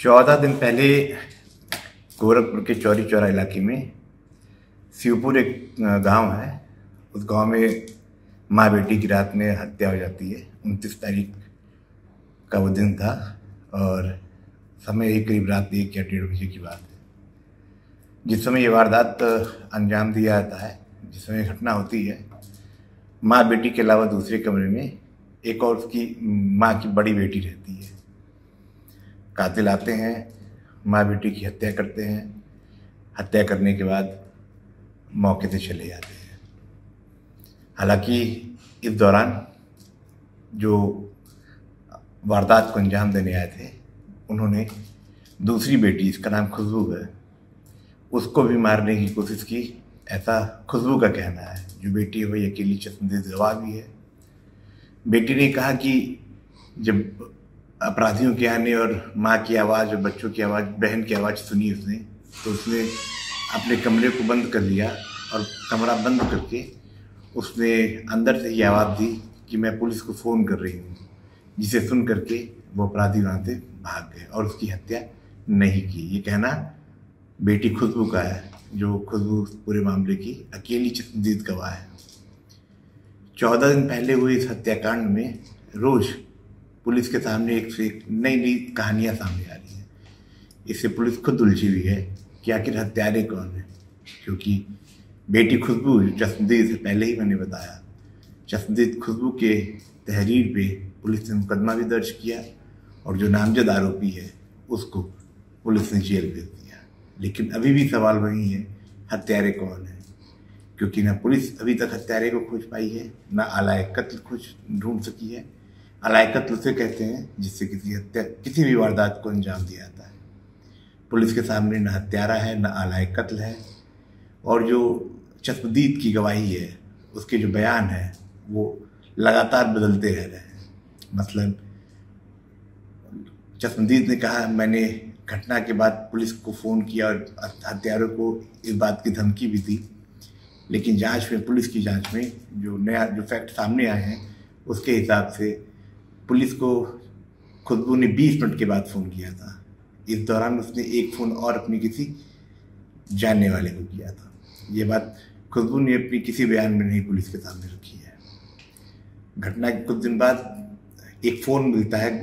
14 दिन पहले गोरखपुर के चौरी चौरा इलाके में शिवपुर एक गांव है। उस गांव में माँ बेटी की रात में हत्या हो जाती है। 29 तारीख का वो दिन था और समय एक करीब रात 1 या 1:30 बजे की बात है। जिस समय ये वारदात अंजाम दिया जाता है, जिस समय घटना होती है, माँ बेटी के अलावा दूसरे कमरे में एक और उसकी माँ की बड़ी बेटी रहती है। कातिल आते हैं, माँ बेटी की हत्या करते हैं। हत्या करने के बाद मौके से चले जाते हैं। हालांकि इस दौरान जो वारदात को अंजाम देने आए थे, उन्होंने दूसरी बेटी, इसका नाम खुशबू है, उसको भी मारने की कोशिश की, ऐसा खुशबू का कहना है। जो बेटी है वही अकेली चश्मदीद गवाह भी है। बेटी ने कहा कि जब अपराधियों के आने और माँ की आवाज़ और बच्चों की आवाज़, बहन की आवाज़ सुनी उसने, तो उसने अपने कमरे को बंद कर लिया और कमरा बंद करके उसने अंदर से ही आवाज़ दी कि मैं पुलिस को फ़ोन कर रही हूँ, जिसे सुन करके वो अपराधी वहाँ से भाग गए और उसकी हत्या नहीं की। ये कहना बेटी खुशबू का है, जो खुशबू पूरे मामले की अकेली चश्मदीद गवाह है। 14 दिन पहले हुए इस हत्याकांड में रोज़ पुलिस के सामने एक से एक नई नई कहानियाँ सामने आ रही हैं। इससे पुलिस खुद उलझी हुई है कि आखिर हत्यारे कौन है, क्योंकि बेटी खुशबू चश्मदीद से पहले ही मैंने बताया, चश्मदीद खुशबू के तहरीर पे पुलिस ने मुकदमा भी दर्ज किया और जो नामजद आरोपी है उसको पुलिस ने जेल भेज दिया। लेकिन अभी भी सवाल वही है, हत्यारे कौन है, क्योंकि ना पुलिस अभी तक हत्यारे को खोज पाई है, ना आलाए कत्ल खोज ढूंढ सकी है। आलाए कत्ल उसे कहते हैं जिससे किसी भी वारदात को अंजाम दिया जाता है। पुलिस के सामने न हत्यारा है, न आलाए कत्ल है। और जो चश्मदीद की गवाही है, उसके जो बयान है वो लगातार बदलते रह रहे हैं। मसलन चश्मदीद ने कहा, मैंने घटना के बाद पुलिस को फ़ोन किया और हत्यारों को इस बात की धमकी भी दी, लेकिन जांच में, पुलिस की जांच में जो फैक्ट सामने आए हैं उसके हिसाब से पुलिस को खुशबू ने 20 मिनट के बाद फ़ोन किया था। इस दौरान उसने एक फ़ोन और अपनी किसी जानने वाले को किया था। ये बात खुशबू ने अपनी किसी बयान में नहीं पुलिस के सामने रखी है। घटना के कुछ दिन बाद एक फ़ोन मिलता है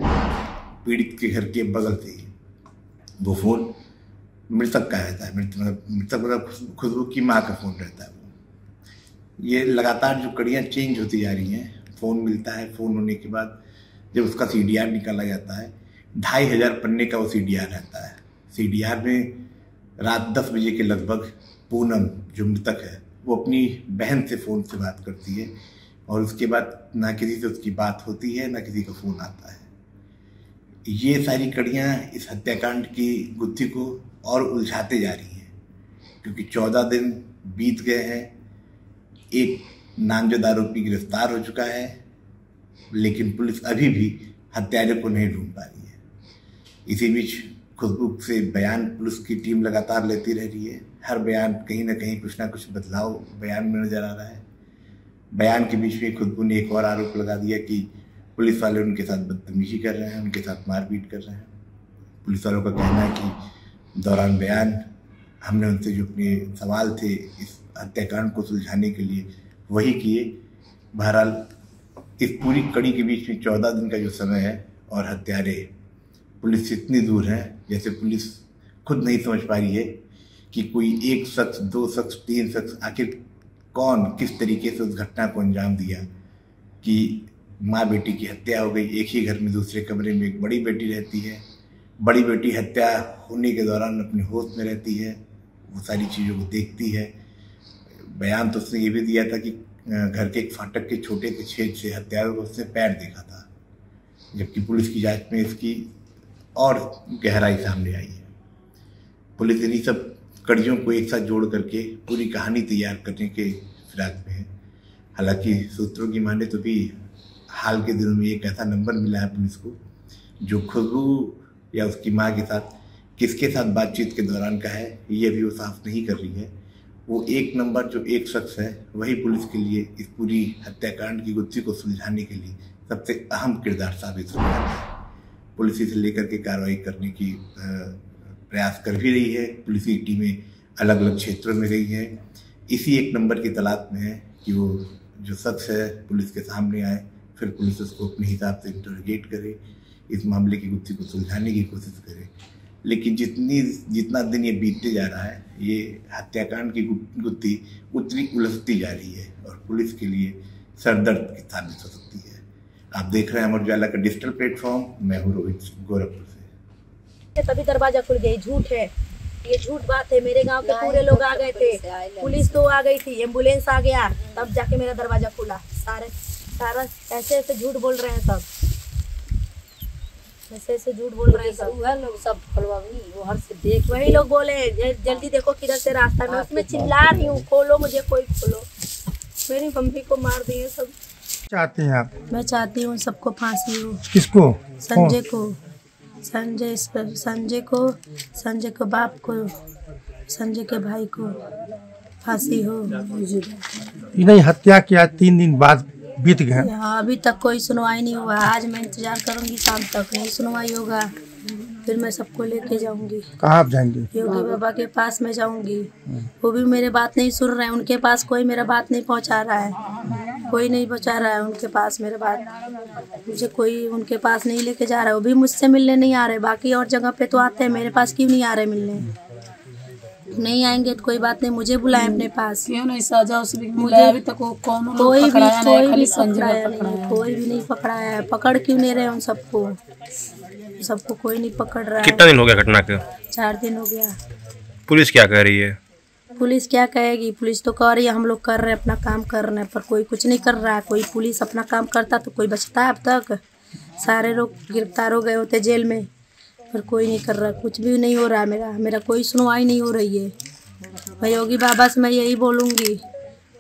पीड़ित के घर के बगल से ही। वो फ़ोन मृतक का रहता है, मृतक मतलब खुशबू की माँ का फ़ोन रहता है। ये लगातार जो कड़ियाँ चेंज होती जा रही हैं। फ़ोन मिलता है, फ़ोन होने के बाद जब उसका CDR निकाला जाता है, 2500 पन्ने का वो CDR रहता है। CDR में रात 10 बजे के लगभग पूनम, जो मृतक है, वो अपनी बहन से फ़ोन से बात करती है और उसके बाद ना किसी से उसकी बात होती है, ना किसी का फ़ोन आता है। ये सारी कड़ियाँ इस हत्याकांड की गुत्थी को और उलझाते जा रही हैं, क्योंकि 14 दिन बीत गए हैं। एक नामजद आरोपी गिरफ्तार हो चुका है, लेकिन पुलिस अभी भी हत्यारे को नहीं ढूंढ पा रही है। इसी बीच खुशबू से बयान पुलिस की टीम लगातार लेती रह रही है। हर बयान कहीं ना कहीं कुछ ना कुछ बदलाव बयान में नजर आ रहा है। बयान के बीच में खुशबू ने एक और आरोप लगा दिया कि पुलिस वाले उनके साथ बदतमीजी कर रहे हैं, उनके साथ मारपीट कर रहे हैं। पुलिस वालों का कहना है कि दौरान बयान हमने उनसे जो अपने सवाल थे इस हत्याकांड को सुलझाने के लिए वही किए। बहरहाल इस पूरी कड़ी के बीच में 14 दिन का जो समय है और हत्यारे पुलिस से इतनी दूर हैं, जैसे पुलिस खुद नहीं समझ पा रही है कि कोई एक शख्स, 2 शख्स, 3 शख्स आखिर कौन किस तरीके से उस घटना को अंजाम दिया कि माँ बेटी की हत्या हो गई। एक ही घर में दूसरे कमरे में एक बड़ी बेटी रहती है। बड़ी बेटी हत्या होने के दौरान अपने होश में रहती है, वो सारी चीज़ों को देखती है। बयान तो उसने ये भी दिया था कि घर के एक फाटक के छोटे से छेद से हत्यारों को उसने पैर देखा था, जबकि पुलिस की जांच में इसकी और गहराई सामने आई है। पुलिस इन्हीं सब कड़ियों को एक साथ जोड़ करके पूरी कहानी तैयार करने के फिराक में है। हालांकि सूत्रों की माने तो भी हाल के दिनों में एक ऐसा नंबर मिला है पुलिस को जो खुशबू या उसकी माँ के साथ किसके साथ बातचीत के दौरान का है, ये भी वो साफ नहीं कर रही है। वो एक नंबर जो एक शख्स है, वही पुलिस के लिए इस पूरी हत्याकांड की गुत्थी को सुलझाने के लिए सबसे अहम किरदार साबित हो रहा है। पुलिस इसे लेकर के कार्रवाई करने की प्रयास कर भी रही है। पुलिस की टीमें अलग अलग क्षेत्रों में गई हैं। इसी एक नंबर की तलाश में है कि वो जो शख्स है पुलिस के सामने आए, फिर पुलिस उसको अपने हिसाब से इंटरोगेट करे, इस मामले की गुत्थी को सुलझाने की कोशिश करे। लेकिन जितना दिन ये बीतते जा रहा है, ये हत्याकांड की गुत्थी उतनी उलझती जा रही है और पुलिस के लिए सरदर्द की साबित हो सकती है। आप देख रहे हैं अमर उजाला का डिजिटल प्लेटफॉर्म। मैं हूँ रोहित, गोरखपुर से। तभी दरवाजा खुल गया, झूठ है ये, झूठ बात है। मेरे गांव के पूरे लोग आ गए थे, पुलिस तो आ गई थी, एम्बुलेंस आ गया, तब जाके मेरा दरवाजा खुला। सारा ऐसे झूठ बोल रहे हैं सब, ऐसे झूठ बोल रहे हैं सब। वह लोग सब वो हर से देख, वही लोग बोले जल्दी देखो किधर से रास्ता। मैं उसमें चिल्ला रही हूँ, खोलो मुझे, कोई खोलो। मेरी मम्मी को मार दिए सब। चाहते हैं आप? मैं चाहती हूँ सबको फांसी हो। किसको? संजय को, संजय को बाप को, संजय के भाई को फांसी हो। नहीं, हत्या किया 3 दिन बाद बीत गए। अभी तक कोई सुनवाई नहीं हुआ। आज मैं इंतजार करूंगी, शाम तक नहीं सुनवाई होगा, फिर मैं सबको लेके जाऊंगी। कहाँ आप जाएंगे? योगी बाबा के पास में जाऊंगी। वो भी मेरे बात नहीं सुन रहे हैं, उनके पास कोई मेरा बात नहीं पहुंचा रहा है, कोई नहीं पहुंचा रहा है उनके पास मेरे बात। मुझे कोई उनके पास नहीं लेके जा रहा है। वो भी मुझसे मिलने नहीं आ रहे। बाकी और जगह पे तो आते हैं, मेरे पास क्यों नहीं आ रहे मिलने? नहीं आएंगे तो कोई बात नहीं, मुझे बुलाएं अपने पास। क्यों नहीं सजा उसमें मुझे अभी तक वो कोई भी नहीं पकड़ाया है। पकड़ क्यों नहीं रहे उन सबको कोई नहीं पकड़ रहा है। कितना दिन हो गया घटना के? 4 दिन हो गया। पुलिस क्या कह रही है? पुलिस क्या कहेगी? पुलिस तो कह रही है हम लोग कर रहे हैं, अपना काम कर रहे हैं, पर कोई कुछ नहीं कर रहा है। कोई पुलिस अपना काम करता तो कोई बचता है? अब तक सारे लोग गिरफ्तार हो गए होते जेल में, पर कोई नहीं कर रहा, कुछ भी नहीं हो रहा है। मेरा कोई सुनवाई नहीं हो रही है। मैं योगी बाबा से मैं यही बोलूँगी,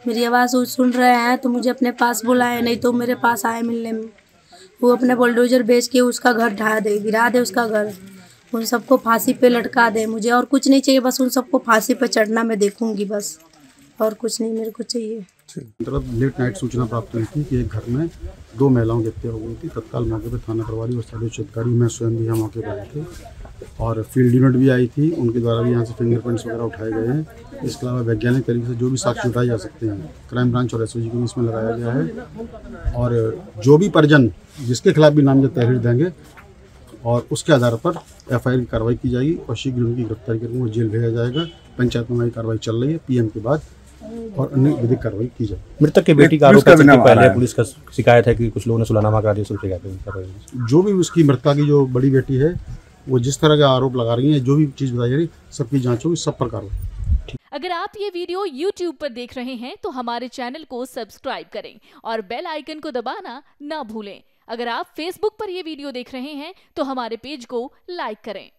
मेरी आवाज़ सुन रहे हैं तो मुझे अपने पास बुलाए, नहीं तो मेरे पास आए मिलने में। वो अपने बुलडोजर बेच के उसका घर ढा दे, गिरा दे उसका घर, उन सबको फांसी पे लटका दे। मुझे और कुछ नहीं चाहिए, बस उन सबको फांसी पे चढ़ना मैं देखूँगी, बस और कुछ नहीं मेरे को चाहिए। लेट नाइट सूचना प्राप्त हुई थी कि एक घर में 2 महिलाओं की हत्या हो गई थी। तत्काल मौके पर थाना प्रभारी और स्थानीय अधिकारी, मैं स्वयं भी यहाँ मौके पर आए थे और फील्ड यूनिट भी आई थी। उनके द्वारा भी यहाँ से फिंगरप्रिंट्स वगैरह उठाए गए हैं। इसके अलावा वैज्ञानिक तरीके से जो भी साक्ष्य उठाए जा सकते हैं, क्राइम ब्रांच और एसओजी को भी इसमें लगाया गया है। और जो भी परिजन जिसके खिलाफ भी नामजद तहरीर देंगे और उसके आधार पर एफआईआर की कार्रवाई की जाएगी और शीघ्र उनकी गिरफ्तारी करके वो जेल भेजा जाएगा। पंचायत में कार्रवाई चल रही है, पीएम के बाद और अन्य विधिक कार्रवाई की जाए। मृतक की बेटी का आरोप है कि पहले पुलिस का शिकायत है कि कुछ लोगों ने सुलानामा करा दिया, सब शिकायत। जो भी उसकी मृतका की जो बड़ी बेटी है वो जिस तरह का आरोप लगा रही है, जो भी चीज़ बताई जा रही है, सबकी जांच होगी, सब पर कार्रवाई। अगर आप ये वीडियो YouTube पर देख रहे हैं तो हमारे चैनल को सब्सक्राइब करें और बेल आइकन को दबाना ना भूलें। अगर आप Facebook पर ये वीडियो देख रहे हैं तो हमारे पेज को लाइक करें।